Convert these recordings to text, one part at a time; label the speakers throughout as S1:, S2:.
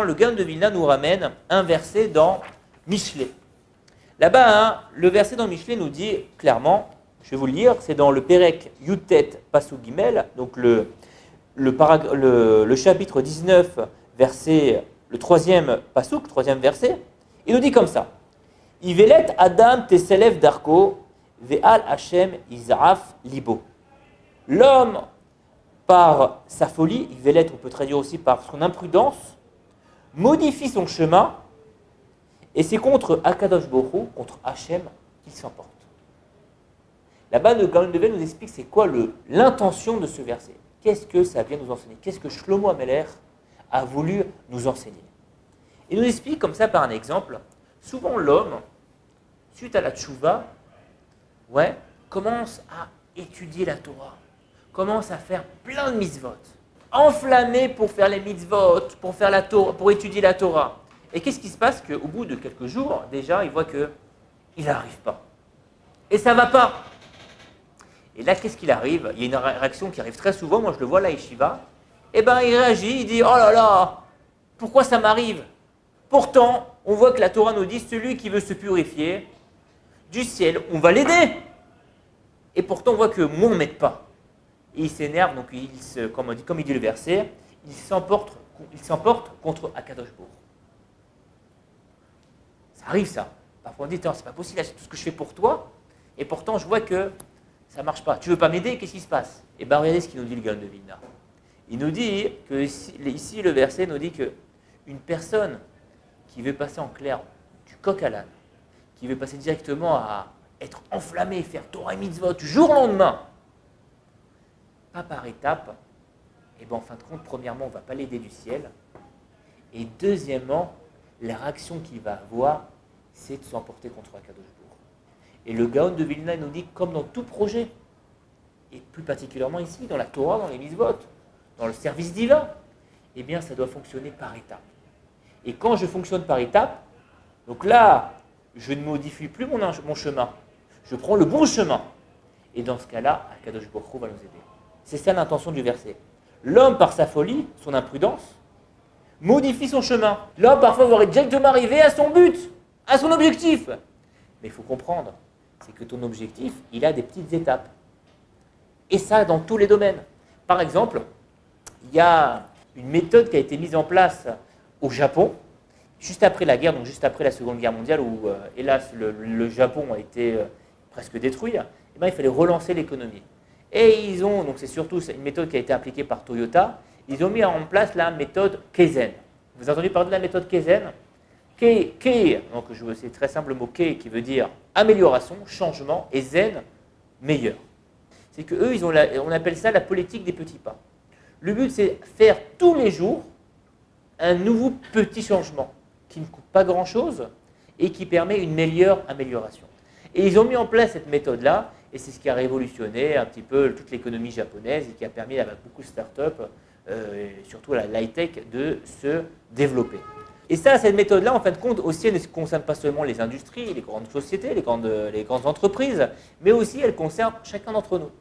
S1: Le Gaon de Vilna nous ramène un verset dans Michelet. Là-bas, hein, le verset dans Michelet nous dit clairement, je vais vous le lire, c'est dans le Pérec Yutet Pasuk Gimel, donc le chapitre 19, verset, le troisième Pasuk, troisième verset, il nous dit comme ça. Ivelet Adam teselev darko ve'al Hashem izaf libo. L'homme, par sa folie, Ivelet, on peut traduire aussi par son imprudence, modifie son chemin, et c'est contre Akadosh Baruch Hu, contre Hachem, qu'il s'emporte. Là-bas, le Gaon de Vilna nous explique c'est quoi l'intention de ce verset. Qu'est-ce que ça vient nous enseigner? Qu'est-ce que Shlomo Ameler a voulu nous enseigner? Il nous explique comme ça par un exemple. Souvent l'homme, suite à la tchouva, commence à étudier la Torah, commence à faire plein de mitzvot, enflammé pour faire les mitzvot, pour faire la Torah, pour étudier la Torah. Et qu'est-ce qui se passe? Qu'au bout de quelques jours, déjà, il voit qu'il n'arrive pas. Et ça ne va pas. Et là, qu'est-ce qu'il arrive? Il y a une réaction qui arrive très souvent, moi je le vois à la yeshiva. Eh bien, il réagit, il dit, oh là là, pourquoi ça m'arrive? Pourtant, on voit que la Torah nous dit, celui qui veut se purifier du ciel, on va l'aider. Et pourtant, on voit que moi, on ne m'aide pas. Et il s'énerve, donc comme il dit le verset, il s'emporte contre Akadosh Baruch Hu. Ça arrive ça. Parfois on dit, c'est pas possible, c'est tout ce que je fais pour toi, et pourtant je vois que ça ne marche pas. Tu ne veux pas m'aider, qu'est-ce qui se passe? Et bien regardez ce qu'il nous dit le Gaon de Vilna. Il nous dit que ici le verset nous dit qu'une personne qui veut passer en clair du coq à l'âne, qui veut passer directement à être enflammé, faire Torah et mitzvot du jour au lendemain, pas par étapes, et bien en fin de compte, premièrement, on ne va pas l'aider du ciel, et deuxièmement, la réaction qu'il va avoir, c'est de s'emporter contre Akadosh Baruch Hu. Et le Gaon de Vilna nous dit, comme dans tout projet, et plus particulièrement ici, dans la Torah, dans les mitzvot, dans le service divin, eh bien ça doit fonctionner par étapes. Et quand je fonctionne par étapes, donc là, je ne modifie plus mon chemin, je prends le bon chemin. Et dans ce cas-là, Akadosh Baruch Hu va nous aider. C'est ça l'intention du verset. L'homme, par sa folie, son imprudence, modifie son chemin. L'homme, parfois, va directement arriver à son but, à son objectif. Mais il faut comprendre, c'est que ton objectif, il a des petites étapes. Et ça, dans tous les domaines. Par exemple, il y a une méthode qui a été mise en place au Japon, juste après la guerre, donc juste après la Seconde Guerre mondiale, où, hélas, le Japon a été presque détruit. Et bien, il fallait relancer l'économie. Et donc c'est surtout une méthode qui a été appliquée par Toyota. Ils ont mis en place la méthode Kaizen. Vous avez entendu parler de la méthode Kaizen? Donc c'est très simple le mot Kei qui veut dire amélioration, changement, et Zen, meilleur. C'est qu'eux, on appelle ça la politique des petits pas. Le but, c'est faire tous les jours un nouveau petit changement qui ne coûte pas grand-chose et qui permet une meilleure amélioration. Et ils ont mis en place cette méthode-là, et c'est ce qui a révolutionné un petit peu toute l'économie japonaise et qui a permis à beaucoup de startups, surtout la high-tech, de se développer. Et ça, cette méthode-là, en fin de compte, aussi, elle ne concerne pas seulement les industries, les grandes sociétés, les grandes entreprises, mais aussi elle concerne chacun d'entre nous.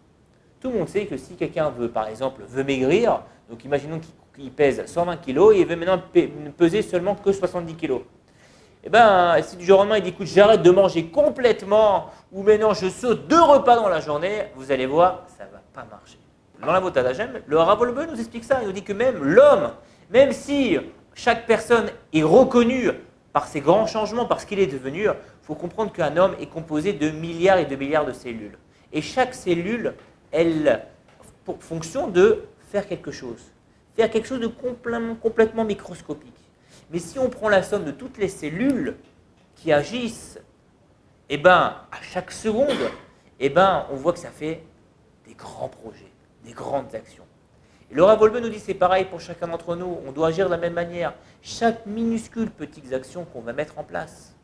S1: Tout le monde sait que si quelqu'un veut, par exemple, maigrir, donc imaginons qu'il pèse 120 kg et il veut maintenant peser seulement que 70 kg. Eh bien, si du jour au lendemain il dit, écoute, j'arrête de manger complètement, ou maintenant je saute 2 repas dans la journée, vous allez voir, ça ne va pas marcher. Dans la Vota d'Hachem, le Rav Wolbe nous explique ça. Il nous dit que même l'homme, même si chaque personne est reconnue par ses grands changements, par ce qu'il est devenu, il faut comprendre qu'un homme est composé de milliards et de milliards de cellules. Et chaque cellule, elle, pour fonction de faire quelque chose de complètement microscopique. Mais si on prend la somme de toutes les cellules qui agissent, eh ben, à chaque seconde, eh ben, on voit que ça fait des grands projets, des grandes actions. Et le Rav Wolbe nous dit c'est pareil pour chacun d'entre nous, on doit agir de la même manière. Chaque minuscule petites actions qu'on va mettre en place,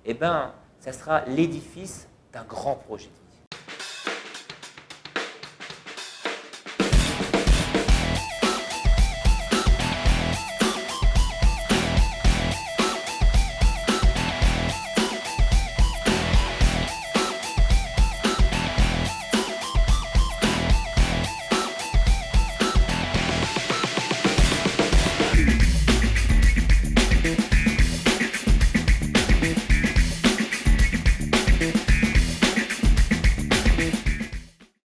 S1: eh ben, ça sera l'édifice d'un grand projet.